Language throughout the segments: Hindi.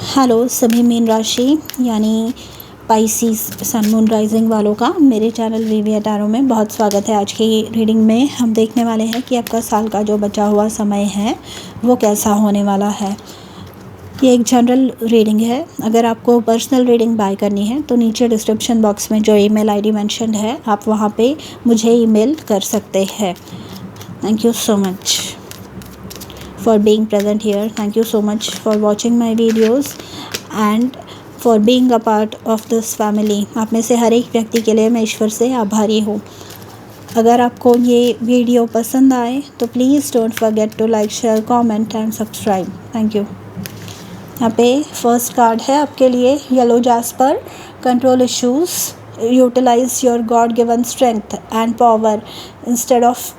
हेलो सभी मीन राशि यानी पाइसिस सन मून राइजिंग वालों का मेरे चैनल वीवी टैरो में बहुत स्वागत है। आज की रीडिंग में हम देखने वाले हैं कि आपका साल का जो बचा हुआ समय है वो कैसा होने वाला है। ये एक जनरल रीडिंग है। अगर आपको पर्सनल रीडिंग बाय करनी है तो नीचे डिस्क्रिप्शन बॉक्स में जो ईमेल आईडी मेंशन्ड है आप वहाँ पे मुझे ईमेल कर सकते हैं। Thank you so much for being present here. Thank you so much for watching my videos and for being a part of this family. आप में से हर एक व्यक्ति के लिए मैं ईश्वर से आभारी हूँ। अगर आपको ये वीडियो पसंद आए तो please don't forget to like, share, comment and subscribe. Thank you. यहाँ पे फर्स्ट कार्ड है आपके लिए yellow jasper. Control issues, utilize your god given strength and power instead of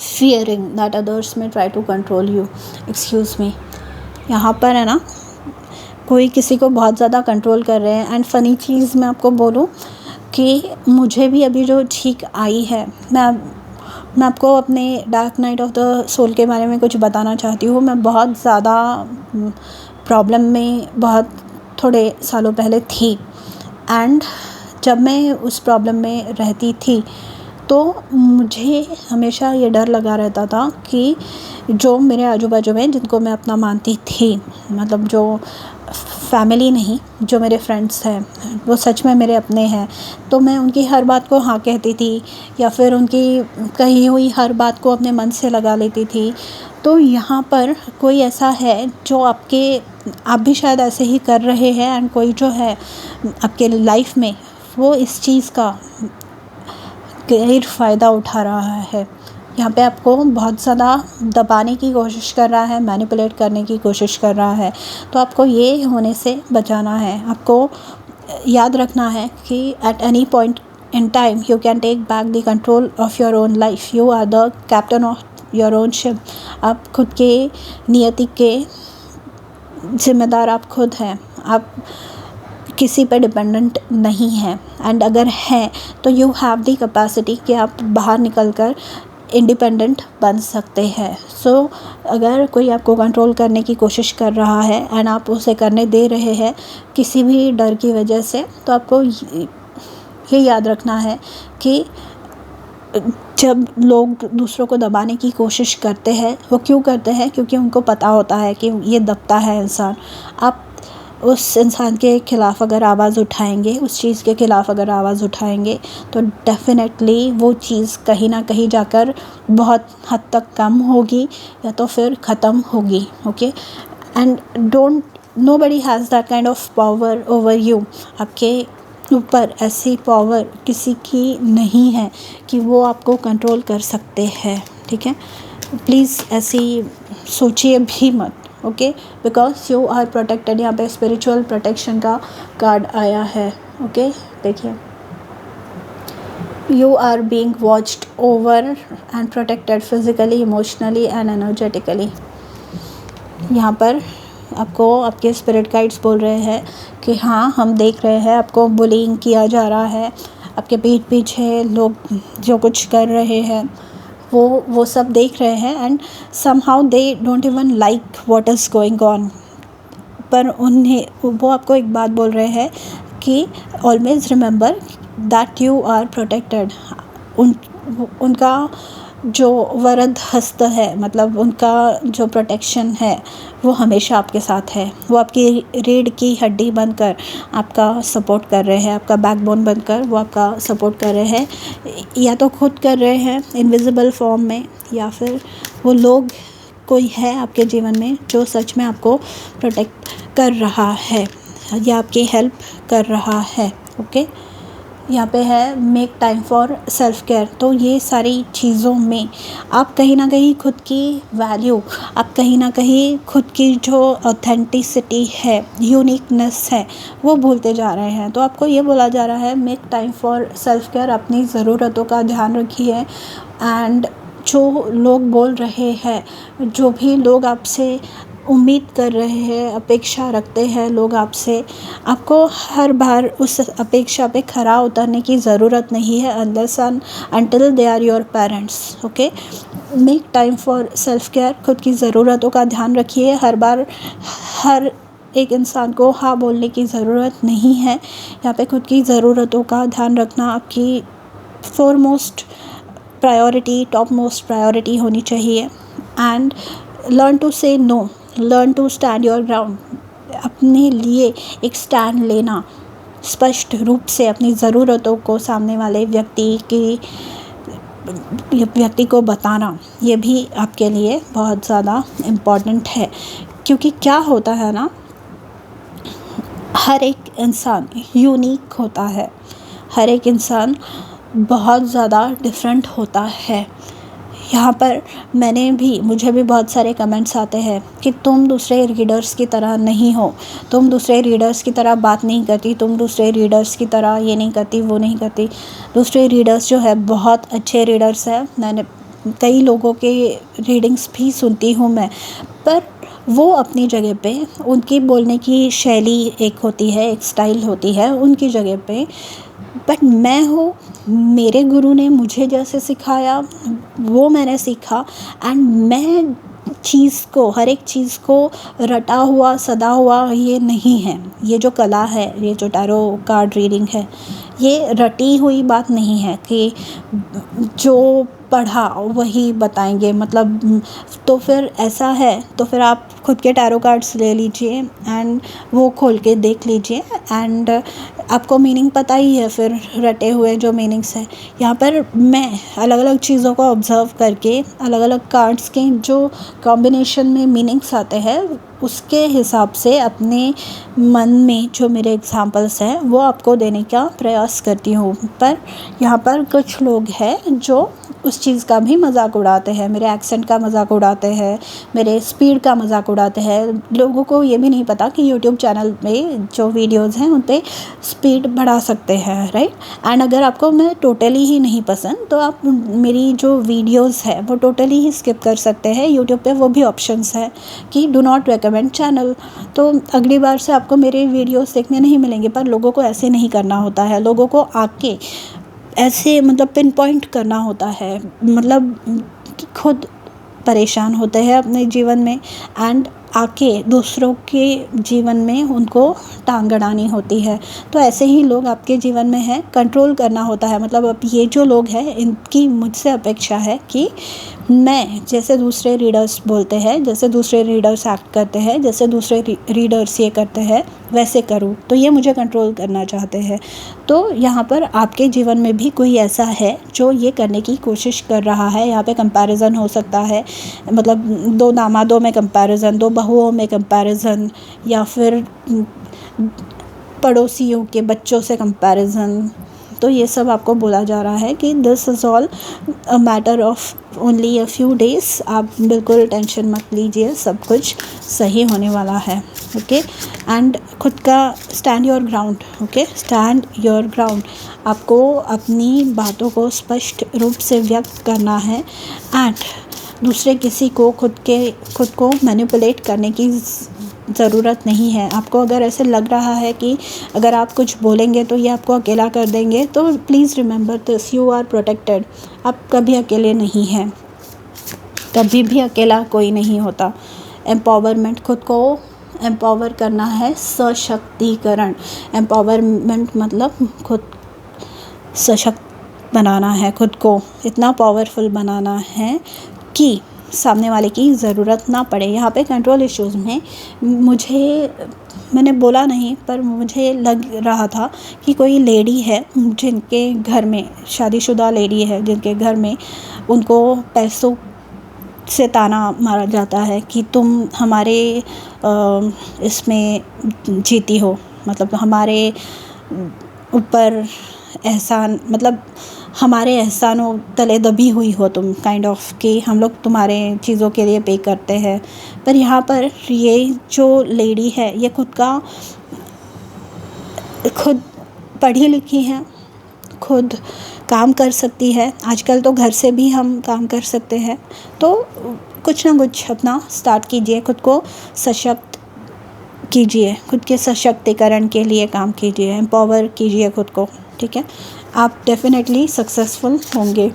fearing that others may try to control you. Excuse me. यहाँ पर है ना, कोई किसी को बहुत ज़्यादा कंट्रोल कर रहे हैं। एंड फ़नी चीज़ मैं आपको बोलूँ कि मुझे भी अभी जो ठीक आई है, मैं आपको अपने dark night of the soul के बारे में कुछ बताना चाहती हूँ। मैं बहुत ज़्यादा प्रॉब्लम में बहुत थोड़े सालों पहले थी। एंड जब मैं उस प्रॉब्लम में रहती थी तो मुझे हमेशा ये डर लगा रहता था कि जो मेरे आजू बाजू में जिनको मैं अपना मानती थी, मतलब जो फैमिली नहीं, जो मेरे फ्रेंड्स हैं वो सच में मेरे अपने हैं, तो मैं उनकी हर बात को हाँ कहती थी या फिर उनकी कही हुई हर बात को अपने मन से लगा लेती थी। तो यहाँ पर कोई ऐसा है जो आप भी शायद ऐसे ही कर रहे हैं। एंड कोई जो है आपके लाइफ में वो इस चीज़ का गैर फ़ायदा उठा रहा है। यहाँ पे आपको बहुत ज़्यादा दबाने की कोशिश कर रहा है, मैनिपुलेट करने की कोशिश कर रहा है। तो आपको ये होने से बचाना है। आपको याद रखना है कि at any point in time you can take back the control of your own life. You are the captain of your own ship. आप खुद के नियति के ज़िम्मेदार आप खुद हैं। आप किसी पर डिपेंडेंट नहीं है। एंड अगर है तो यू हैव द कैपेसिटी कि आप बाहर निकलकर इंडिपेंडेंट बन सकते हैं। सो अगर कोई आपको कंट्रोल करने की कोशिश कर रहा है एंड आप उसे करने दे रहे हैं किसी भी डर की वजह से, तो आपको ये याद रखना है कि जब लोग दूसरों को दबाने की कोशिश करते हैं वो क्यों करते हैं, क्योंकि उनको पता होता है कि ये दबता है इंसान। आप उस इंसान के ख़िलाफ़ अगर आवाज़ उठाएंगे, उस चीज़ के ख़िलाफ़ अगर आवाज़ उठाएंगे तो डेफ़िनेटली वो चीज़ कहीं ना कहीं जाकर बहुत हद तक कम होगी या तो फिर ख़त्म होगी। Okay, and nobody has that kind of power over you. आपके ऊपर ऐसी पावर किसी की नहीं है कि वो आपको कंट्रोल कर सकते हैं। ठीक है, प्लीज़ ऐसी सोचिए भी मत। Okay, because you are protected. यहाँ पे स्पिरिचुअल प्रोटेक्शन का कार्ड आया है। ओके, देखिए, you are being watched over and protected physically, emotionally and energetically. यहाँ पर आपको आपके स्पिरिट गाइड्स बोल रहे हैं कि हाँ, हम देख रहे हैं आपको बुलिंग किया जा रहा है, आपके पीठ पीछे लोग जो कुछ कर रहे हैं वो सब देख रहे हैं। And somehow they don't even like what is going on. पर वो आपको एक बात बोल रहे हैं कि always remember that you are protected. उनका जो वरद हस्त है, मतलब उनका जो प्रोटेक्शन है वो हमेशा आपके साथ है। वो आपकी रीढ़ की हड्डी बनकर आपका सपोर्ट कर रहे हैं, आपका बैकबोन बनकर वो आपका सपोर्ट कर रहे हैं। या तो खुद कर रहे हैं इनविजिबल फॉर्म में, या फिर वो लोग कोई है आपके जीवन में जो सच में आपको प्रोटेक्ट कर रहा है या आपकी हेल्प कर रहा है। ओके, यहाँ पे है make time for self care. तो ये सारी चीज़ों में आप कहीं ना कहीं खुद की वैल्यू, आप कहीं ना कहीं खुद की जो ऑथेंटिसिटी है, यूनिकनेस है, वो भूलते जा रहे हैं। तो आपको ये बोला जा रहा है make time for self care. अपनी ज़रूरतों का ध्यान रखिए। एंड जो लोग बोल रहे हैं, जो भी लोग आपसे उम्मीद कर रहे हैं, अपेक्षा रखते हैं लोग आपसे। आपको हर बार उस अपेक्षा पे खरा उतरने की ज़रूरत नहीं है, unless and until they are your parents. Okay, make time for self care. खुद की ज़रूरतों का ध्यान रखिए। हर बार हर एक इंसान को हाँ बोलने की ज़रूरत नहीं है। यहाँ पे खुद की ज़रूरतों का ध्यान रखना आपकी foremost priority, top most priority होनी चाहिए। And learn to say no, learn to stand your ground. अपने लिए एक स्टैंड लेना, स्पष्ट रूप से अपनी ज़रूरतों को सामने वाले व्यक्ति को बताना, ये भी आपके लिए बहुत ज़्यादा इम्पॉर्टेंट है। क्योंकि क्या होता है ना, हर एक इंसान यूनिक होता है, हर एक इंसान बहुत ज़्यादा डिफरेंट होता है। यहाँ पर मुझे भी बहुत सारे कमेंट्स आते हैं कि तुम दूसरे रीडर्स की तरह नहीं हो, तुम दूसरे रीडर्स की तरह बात नहीं करती, तुम दूसरे रीडर्स की तरह ये नहीं करती, वो नहीं करती। दूसरे रीडर्स जो है बहुत अच्छे रीडर्स हैं। मैंने कई लोगों के रीडिंग्स भी सुनती हूँ मैं, पर वो अपनी जगह पे, उनकी बोलने की शैली एक होती है, एक स्टाइल होती है उनकी जगह पे। बट मैं हूँ, मेरे गुरु ने मुझे जैसे सिखाया वो मैंने सीखा। एंड मैं हर एक चीज़ को रटा हुआ सदा हुआ ये नहीं है। ये जो कला है, ये जो टैरो कार्ड रीडिंग है, ये रटी हुई बात नहीं है कि जो पढ़ा वही बताएंगे। मतलब तो फिर ऐसा है तो फिर आप खुद के टैरो कार्ड्स ले लीजिए एंड वो खोल के देख लीजिए, एंड आपको मीनिंग पता ही है फिर रटे हुए जो मीनिंग्स है। यहाँ पर मैं अलग अलग चीज़ों को ऑब्ज़र्व करके, अलग अलग कार्ड्स के जो कॉम्बिनेशन में मीनिंग्स आते हैं उसके हिसाब से अपने मन में जो मेरे एग्जांपल्स हैं वो आपको देने का प्रयास करती हूँ। पर यहाँ पर कुछ लोग हैं जो उस चीज़ का भी मजाक उड़ाते हैं, मेरे एक्सेंट का मजाक उड़ाते हैं, मेरे स्पीड का मजाक उड़ाते हैं। लोगों को ये भी नहीं पता कि यूट्यूब चैनल में जो वीडियोस हैं उन पे स्पीड बढ़ा सकते हैं, राइट। एंड अगर आपको मैं टोटली ही नहीं पसंद तो आप मेरी जो वीडियोस है वो टोटली ही स्किप कर सकते हैं। यूट्यूब पे वो भी ऑप्शंस है कि डू नॉट रिकमेंड चैनल। तो अगली बार से आपको मेरे वीडियोस देखने नहीं मिलेंगे। पर लोगों को ऐसे नहीं करना होता है, लोगों को आके ऐसे मतलब पिन पॉइंट करना होता है। मतलब खुद परेशान होते हैं अपने जीवन में एंड आके दूसरों के जीवन में उनको टांग अड़ानी होती है। तो ऐसे ही लोग आपके जीवन में हैं, कंट्रोल करना होता है। मतलब अब ये जो लोग हैं इनकी मुझसे अपेक्षा है कि मैं जैसे दूसरे रीडर्स बोलते हैं, जैसे दूसरे रीडर्स एक्ट करते हैं, जैसे दूसरे रीडर्स ये करते हैं वैसे करूँ। तो ये मुझे कंट्रोल करना चाहते हैं। तो यहाँ पर आपके जीवन में भी कोई ऐसा है जो ये करने की कोशिश कर रहा है। यहाँ पे कंपैरिजन हो सकता है, मतलब दो दामादों में कंपैरिजन, दो बहुओं में कंपैरिजन, या फिर पड़ोसियों के बच्चों से कंपैरिजन। तो ये सब आपको बोला जा रहा है कि this is all a matter of only a few days. आप बिल्कुल टेंशन मत लीजिए, सब कुछ सही होने वाला है। ओके, एंड खुद का stand your ground. Okay, stand your ground. आपको अपनी बातों को स्पष्ट रूप से व्यक्त करना है एंड दूसरे किसी को खुद को मैनिपुलेट करने की ज़रूरत नहीं है। आपको अगर ऐसे लग रहा है कि अगर आप कुछ बोलेंगे तो ये आपको अकेला कर देंगे, तो please remember this, you are protected. आप कभी अकेले नहीं हैं, कभी भी अकेला कोई नहीं होता। एम्पावरमेंट, खुद को एम्पावर करना है, सशक्तिकरण। एम्पावरमेंट मतलब खुद सशक्त बनाना है, खुद को इतना पावरफुल बनाना है कि सामने वाले की ज़रूरत ना पड़े। यहाँ पे कंट्रोल इश्यूज़ में मैंने बोला नहीं, पर मुझे लग रहा था कि कोई लेडी है जिनके घर में, शादीशुदा लेडी है जिनके घर में उनको पैसों से ताना मारा जाता है कि तुम हमारे इसमें जीती हो, मतलब हमारे ऊपर एहसान, मतलब हमारे एहसानों तले दबी हुई हो तुम, काइंड ऑफ कि हम लोग तुम्हारे चीज़ों के लिए पे करते हैं। पर यहाँ पर ये जो लेडी है ये खुद पढ़ी लिखी है, खुद काम कर सकती है। आजकल तो घर से भी हम काम कर सकते हैं। तो कुछ ना कुछ अपना स्टार्ट कीजिए, खुद को सशक्त कीजिए, खुद के सशक्तिकरण के लिए काम कीजिए, एम्पावर कीजिए खुद को, ठीक है। आप डेफिनेटली सक्सेसफुल होंगे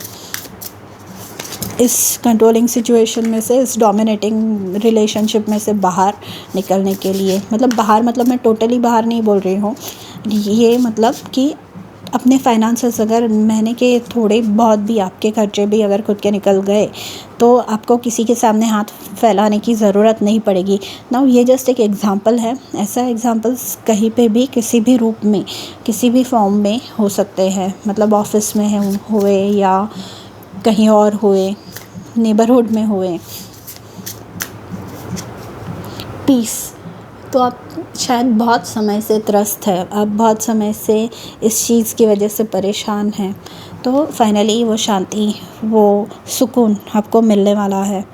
इस कंट्रोलिंग सिचुएशन में से, इस डोमिनेटिंग रिलेशनशिप में से बाहर निकलने के लिए। मतलब बाहर, मतलब मैं टोटली बाहर नहीं बोल रही हूँ, ये मतलब कि अपने फाइनेंसेस अगर महीने के थोड़े बहुत भी आपके खर्चे भी अगर खुद के निकल गए तो आपको किसी के सामने हाथ फैलाने की ज़रूरत नहीं पड़ेगी। नाउ ये जस्ट एक एग्ज़ाम्पल है, ऐसा एग्ज़ाम्पल्स कहीं पे भी किसी भी रूप में किसी भी फॉर्म में हो सकते हैं। मतलब ऑफिस में हुए या कहीं और हुए, नेबरहुड में हुए। पीस, तो आप शायद बहुत समय से त्रस्त है, आप बहुत समय से इस चीज़ की वजह से परेशान हैं, तो फाइनली वो शांति, वो सुकून आपको मिलने वाला है,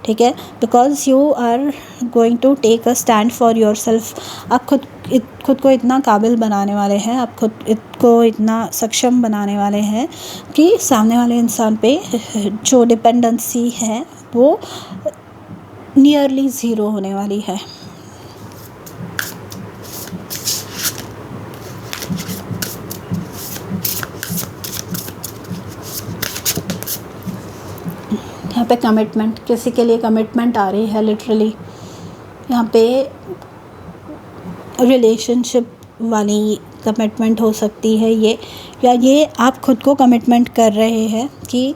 ठीक है। Because you are going to take a stand for your self. आप खुद को इतना काबिल बनाने वाले हैं, आप खुद को इतना सक्षम बनाने वाले हैं कि सामने वाले इंसान पे जो डिपेंडेंसी है वो नियरली ज़ीरो होने वाली है। यहाँ पे कमिटमेंट, किसी के लिए कमिटमेंट आ रही है लिटरली। यहाँ पे रिलेशनशिप वाली कमिटमेंट हो सकती है ये, या ये आप खुद को कमिटमेंट कर रहे हैं कि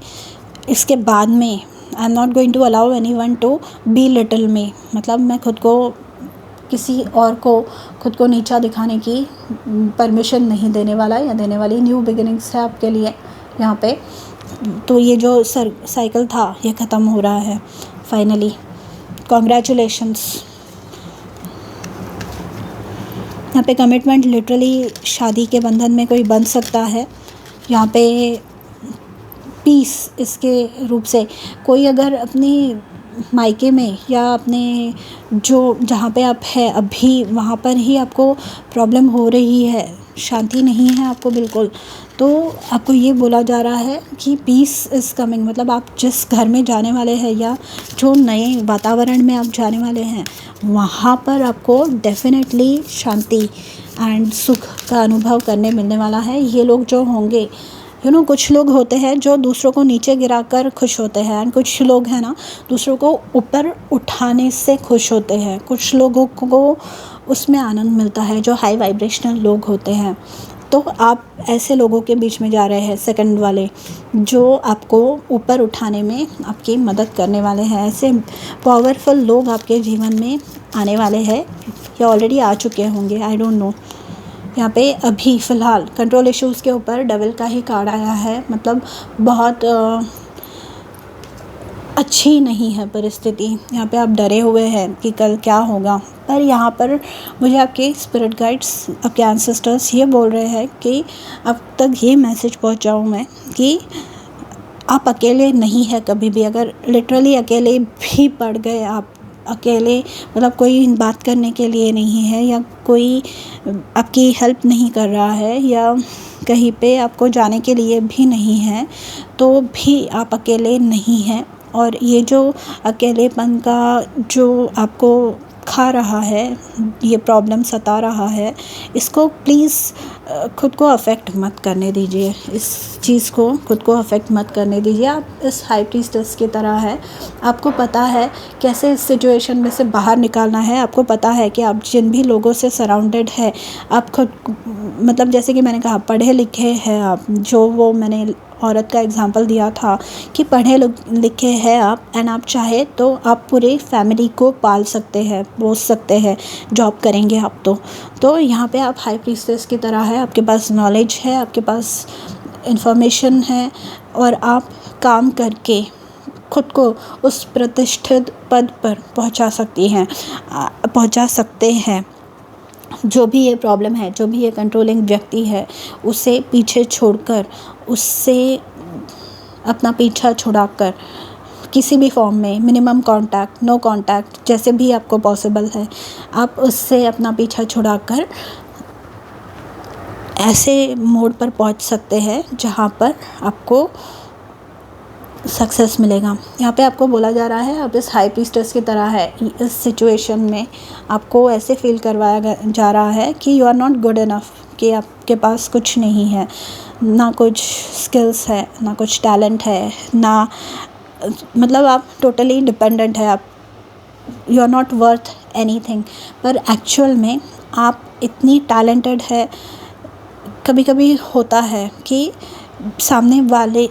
इसके बाद में I am not going to allow anyone to belittle me. मतलब मैं खुद को किसी और को खुद को नीचा दिखाने की परमिशन नहीं देने वाला या देने वाली। न्यू बिगिनिंग्स है आपके लिए यहाँ पे। तो ये जो साइकिल था ये ख़त्म हो रहा है फाइनली। कॉन्ग्रेचुलेशंस। यहाँ पे कमिटमेंट लिटरली शादी के बंधन में कोई बंध सकता है। यहाँ पे पीस इसके रूप से कोई अगर अपनी मायके में या अपने जो जहाँ पे आप है अभी वहाँ पर ही आपको प्रॉब्लम हो रही है, शांति नहीं है आपको बिल्कुल, तो आपको ये बोला जा रहा है कि पीस इज़ कमिंग। मतलब आप जिस घर में जाने वाले हैं या जो नए वातावरण में आप जाने वाले हैं वहाँ पर आपको डेफिनेटली शांति एंड सुख का अनुभव करने मिलने वाला है। ये लोग जो होंगे, कुछ लोग होते हैं जो दूसरों को नीचे गिराकर खुश होते हैं, एंड कुछ लोग हैं ना दूसरों को ऊपर उठाने से खुश होते हैं। कुछ लोगों को उसमें आनंद मिलता है, जो हाई वाइब्रेशनल लोग होते हैं। तो आप ऐसे लोगों के बीच में जा रहे हैं, सेकंड वाले, जो आपको ऊपर उठाने में आपकी मदद करने वाले हैं। ऐसे पावरफुल लोग आपके जीवन में आने वाले हैं या ऑलरेडी आ चुके होंगे, आई डोंट नो। यहाँ पे अभी फ़िलहाल कंट्रोल इश्यूज़ के ऊपर डेविल का ही कार्ड आया है। मतलब बहुत अच्छी नहीं है परिस्थिति। यहाँ पे आप डरे हुए हैं कि कल क्या होगा, पर यहाँ पर मुझे आपके स्पिरिट गाइड्स, आपके एंसेस्टर्स ये बोल रहे हैं कि अब तक ये मैसेज पहुँचाऊँ मैं कि आप अकेले नहीं है कभी भी। अगर लिटरली अकेले भी पड़ गए आप, अकेले मतलब कोई बात करने के लिए नहीं है या कोई आपकी हेल्प नहीं कर रहा है या कहीं पे आपको जाने के लिए भी नहीं है, तो भी आप अकेले नहीं हैं। और ये जो अकेलेपन का जो आपको खा रहा है, ये प्रॉब्लम सता रहा है, इसको प्लीज़ खुद को अफेक्ट मत करने दीजिए। इस चीज़ को खुद को अफेक्ट मत करने दीजिए। आप इस हाई प्रीस्टेस की तरह है, आपको पता है कैसे इस सिचुएशन में से बाहर निकालना है। आपको पता है कि आप जिन भी लोगों से सराउंडेड है, आप खुद मतलब जैसे कि मैंने कहा पढ़े लिखे हैं आप, जो वो मैंने औरत का एग्जांपल दिया था कि पढ़े लिखे हैं आप, एंड आप चाहे तो आप पूरे फैमिली को पाल सकते हैं, पोस सकते हैं, जॉब करेंगे आप तो यहाँ पे आप हाई प्रीस्टेस की तरह है। आपके पास नॉलेज है, आपके पास इंफॉर्मेशन है, और आप काम करके खुद को उस प्रतिष्ठित पद पर पहुंचा सकते हैं। जो भी ये प्रॉब्लम है, जो भी ये कंट्रोलिंग व्यक्ति है, उसे पीछे छोड़कर, उससे अपना पीछा छुड़ाकर किसी भी फॉर्म में, मिनिमम कांटेक्ट, नो कांटेक्ट, जैसे भी आपको पॉसिबल है, आप उससे अपना पीछा छुड़ाकर ऐसे मोड़ पर पहुंच सकते हैं जहां पर आपको सक्सेस मिलेगा। यहाँ पे आपको बोला जा रहा है आप इस हाई प्रीस्टेस की तरह है। इस सिचुएशन में आपको ऐसे फील करवाया जा रहा है कि you are not good enough, कि आपके पास कुछ नहीं है, ना कुछ स्किल्स है, ना कुछ टैलेंट है, ना मतलब आप टोटली डिपेंडेंट है, आप you are not worth anything. पर एक्चुअल में आप इतनी टैलेंटेड है। कभी कभी होता है कि सामने वाले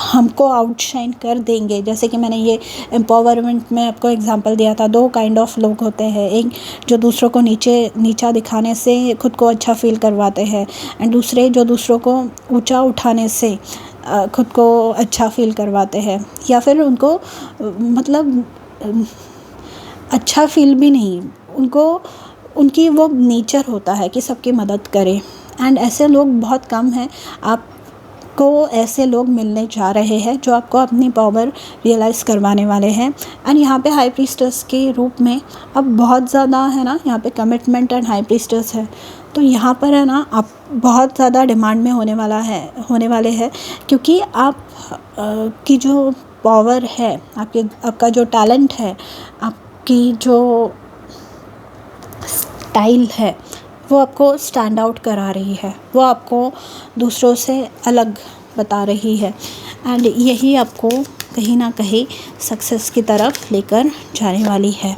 हमको आउटशाइन कर देंगे। जैसे कि मैंने ये एम्पावरमेंट में आपको एग्जांपल दिया था, 2 काइंड ऑफ लोग होते हैं। एक जो दूसरों को नीचा दिखाने से खुद को अच्छा फील करवाते हैं, एंड दूसरे जो दूसरों को ऊंचा उठाने से खुद को अच्छा फील करवाते हैं, या फिर उनको मतलब अच्छा फील भी नहीं, उनको उनकी वो नेचर होता है कि सबकी मदद करें। एंड ऐसे लोग बहुत कम हैं। आपको ऐसे लोग मिलने जा रहे हैं जो आपको अपनी पावर रियलाइज़ करवाने वाले हैं। एंड यहाँ पे हाई प्रीस्टेस के रूप में अब बहुत ज़्यादा है ना, यहाँ पे कमिटमेंट एंड हाई प्रीस्टेस है। तो यहाँ पर है ना, आप बहुत ज़्यादा डिमांड में होने वाले हैं, क्योंकि आप की जो पावर है, आपका जो टैलेंट है, आपकी जो स्टाइल है, वो आपको स्टैंड आउट करा रही है, वो आपको दूसरों से अलग बता रही है। एंड यही आपको कहीं ना कहीं सक्सेस की तरफ लेकर जाने वाली है।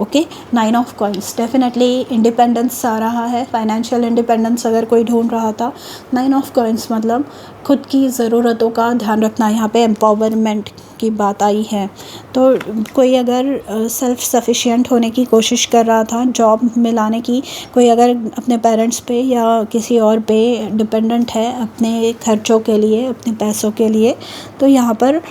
Okay, 9 of coins definitely independence आ रहा है। फाइनेंशियल इंडिपेंडेंस अगर कोई ढूंढ रहा था, 9 ऑफ कॉइंस मतलब खुद की ज़रूरतों का ध्यान रखना। यहाँ पे एम्पावरमेंट की बात आई है। तो कोई अगर सेल्फ सफिशिएंट होने की कोशिश कर रहा था, जॉब में लाने की, कोई अगर अपने पेरेंट्स पे या किसी और पे डिपेंडेंट है अपने खर्चों के लिए, अपने पैसों के लिए, तो यहाँ पर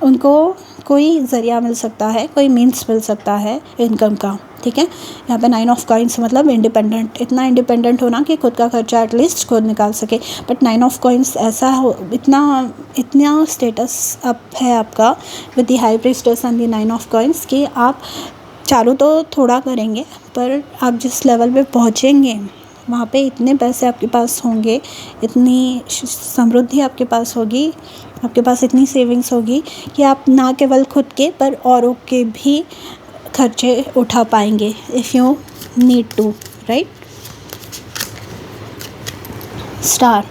उनको कोई ज़रिया मिल सकता है, कोई मीन्स मिल सकता है इनकम का। ठीक है, यहाँ पे 9 ऑफ कॉइंस मतलब इंडिपेंडेंट, इतना इंडिपेंडेंट होना कि खुद का खर्चा एटलीस्ट खुद निकाल सके। बट 9 ऑफ कॉइंस ऐसा हो, इतना स्टेटस अप है आपका with the high priestess and the 9 of coins कि आप चालू तो थोड़ा करेंगे, पर आप जिस लेवल पे पहुँचेंगे वहाँ पे इतने पैसे आपके पास होंगे, इतनी समृद्धि आपके पास होगी, आपके पास इतनी सेविंग्स होगी कि आप ना केवल खुद के पर औरों के भी खर्चे उठा पाएंगे if you need to, right. Star,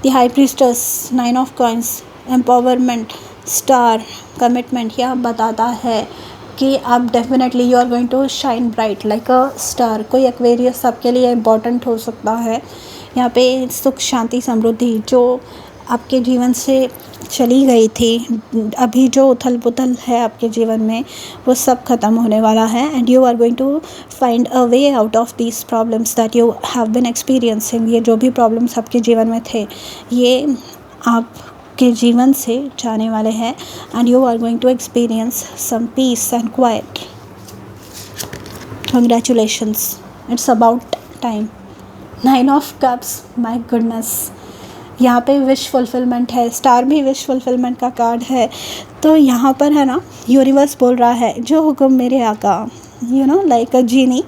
the high priestess, 9 of coins, empowerment, star, commitment. यह बताता है कि आप definitely you are going to shine bright like a star. कोई एक्वेरियस आपके लिए इम्पॉर्टेंट हो सकता है। यहाँ पे सुख, शांति, समृद्धि जो आपके जीवन से चली गई थी, अभी जो उथल पुथल है आपके जीवन में, वो सब ख़त्म होने वाला है। And you are going to find a way out of these problems that you have been experiencing. ये जो भी प्रॉब्लम्स आपके जीवन में थे, ये आपके जीवन से जाने वाले हैं। And you are going to experience some peace and quiet. Congratulations, it's about time. 9 of cups, my goodness, यहाँ पे विश फुलफिलमेंट है। स्टार भी विश फुलफिलमेंट का कार्ड है। तो यहाँ पर है ना, यूनिवर्स बोल रहा है जो हुक्म मेरे आका, यू नो लाइक अ जीनी।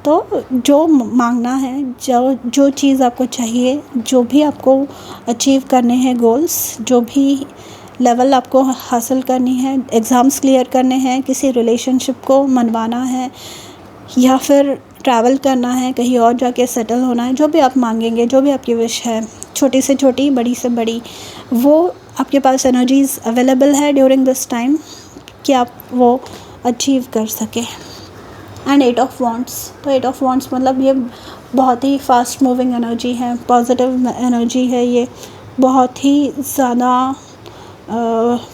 तो जो मांगना है, जो चीज़ आपको चाहिए, जो भी आपको अचीव करने हैं गोल्स, जो भी लेवल आपको हासिल करनी है, एग्ज़ाम्स क्लियर करने हैं, किसी रिलेशनशिप को मनवाना है, या फिर ट्रैवल करना है, कहीं और जाके सेटल होना है, जो भी आप मांगेंगे, जो भी आपकी विश है, छोटी से छोटी, बड़ी से बड़ी, वो आपके पास एनर्जीज़ अवेलेबल है ड्यूरिंग दिस टाइम कि आप वो अचीव कर सके। एंड 8 ऑफ वॉन्ड्स, तो 8 ऑफ वॉन्ड्स मतलब ये बहुत ही फास्ट मूविंग एनर्जी है, पॉजिटिव एनर्जी है, ये बहुत ही ज़्यादा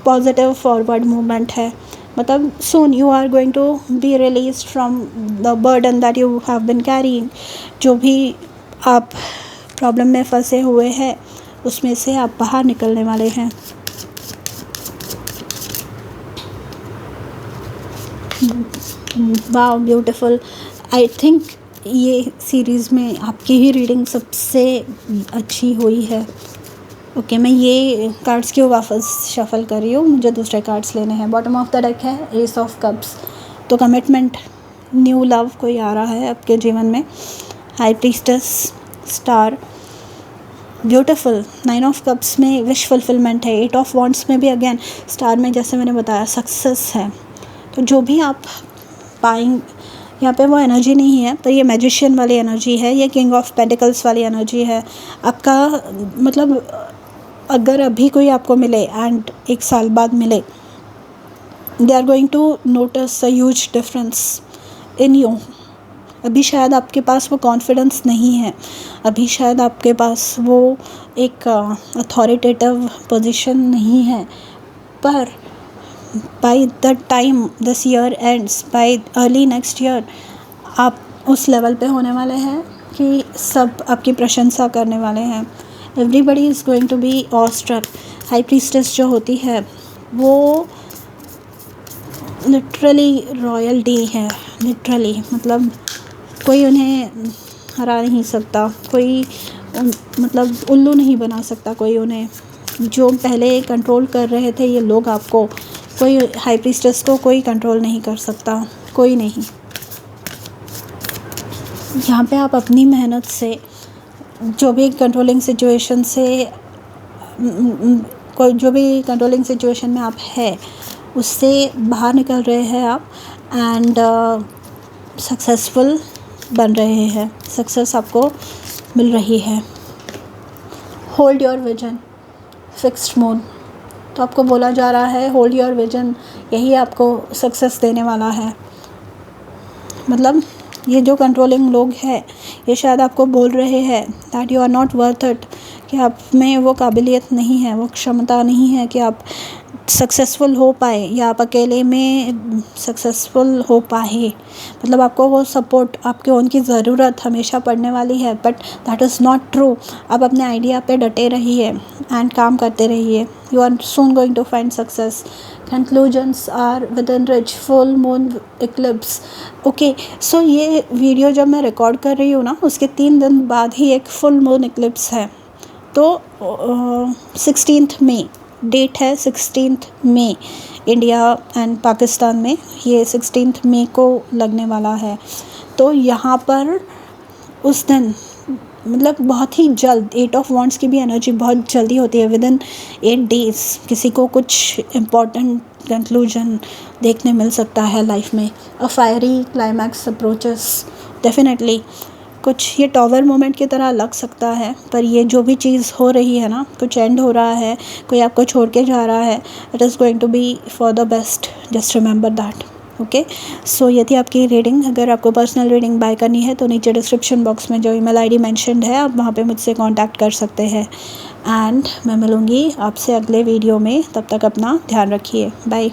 पॉजिटिव फॉरवर्ड मूवमेंट है। मतलब soon you are going to be released from the burden that you have been carrying। जो भी आप प्रॉब्लम में फंसे हुए हैं, उसमें से आप बाहर निकलने वाले हैं। Wow, beautiful. आई थिंक ये सीरीज़ में आपकी ही रीडिंग सबसे अच्छी हुई है। ओके, मैं ये कार्ड्स क्यों वापस शफल कर रही हूँ, मुझे दूसरे कार्ड्स लेने हैं। बॉटम ऑफ द डेक है एस ऑफ कप्स, तो कमिटमेंट, न्यू लव कोई आ रहा है आपके जीवन में। High priestess, star, beautiful. 9 of cups में विश फुलफिलमेंट है। 8 ऑफ वॉन्ड्स में भी अगेन स्टार में जैसे मैंने बताया सक्सेस है। तो जो भी आप पाएंगे यहाँ पे वो एनर्जी नहीं है, पर ये मैजिशियन वाली एनर्जी है, ये किंग ऑफ पेंटिकल्स वाली एनर्जी है। आपका मतलब अगर अभी कोई आपको मिले एंड 1 साल बाद मिले, they are going to notice a huge difference in you. अभी शायद आपके पास वो कॉन्फिडेंस नहीं है, अभी शायद आपके पास वो एक अथॉरिटेटिव पोजीशन नहीं है, पर by the time this year ends, bye early next year, आप उस लेवल पे होने वाले हैं कि सब आपकी प्रशंसा करने वाले हैं। Everybody is going to be awestruck. High priestess जो होती है वो लिटरली रॉयल्टी है, लिटरली मतलब कोई उन्हें हरा नहीं सकता, कोई मतलब उल्लू नहीं बना सकता कोई उन्हें। जो पहले कंट्रोल कर रहे थे ये लोग आपको, कोई हाई प्रीस्टेस को कोई कंट्रोल नहीं कर सकता, कोई नहीं। यहाँ पे आप अपनी मेहनत से जो भी कंट्रोलिंग सिचुएशन से कोई जो भी कंट्रोलिंग सिचुएशन में आप है उससे बाहर निकल रहे हैं आप, एंड सक्सेसफुल बन रहे हैं, सक्सेस आपको मिल रही है। Hold your vision, fixed moon. तो आपको बोला जा रहा है होल्ड योर विजन, यही आपको सक्सेस देने वाला है। मतलब ये जो कंट्रोलिंग लोग हैं ये शायद आपको बोल रहे हैं that you are not worth it, कि आप में वो काबिलियत नहीं है, वो क्षमता नहीं है कि आप सक्सेसफुल हो पाए या आप अकेले में सक्सेसफुल हो पाए। मतलब आपको वो सपोर्ट, आपके उनकी ज़रूरत हमेशा पड़ने वाली है, but that is not true. आप अपने आइडिया पे डटे रहिए एंड काम करते रहिए। You are soon going to find success. Conclusions are within reach full moon eclipse. Okay, so ये वीडियो जब मैं रिकॉर्ड कर रही हूँ ना, उसके 3 दिन बाद ही एक फुल मून इक्लिप्स है। तो 16 मई डेट है, 16 मई इंडिया एंड पाकिस्तान में ये 16 मई को लगने वाला है। तो यहाँ पर उस दिन मतलब बहुत ही जल्द 8 ऑफ वॉन्ड्स की भी एनर्जी बहुत जल्दी होती है। विद इन 8 डेज़ किसी को कुछ इम्पॉर्टेंट कंक्लूजन देखने मिल सकता है लाइफ में। अ फायरी क्लाइमैक्स अप्रोचेस डेफिनेटली। कुछ ये टॉवर मोमेंट की तरह लग सकता है, पर ये जो भी चीज़ हो रही है ना, कुछ एंड हो रहा है, कोई आपको छोड़ के जा रहा है, it is going to be for the best, just remember that. Okay, so ये थी आपकी रीडिंग। अगर आपको पर्सनल रीडिंग बाय करनी है तो नीचे डिस्क्रिप्शन बॉक्स में जो ईमेल आईडी मेंशन्ड है आप वहाँ पे मुझसे कांटेक्ट कर सकते हैं। एंड मैं मिलूँगी आपसे अगले वीडियो में, तब तक अपना ध्यान रखिए। बाय।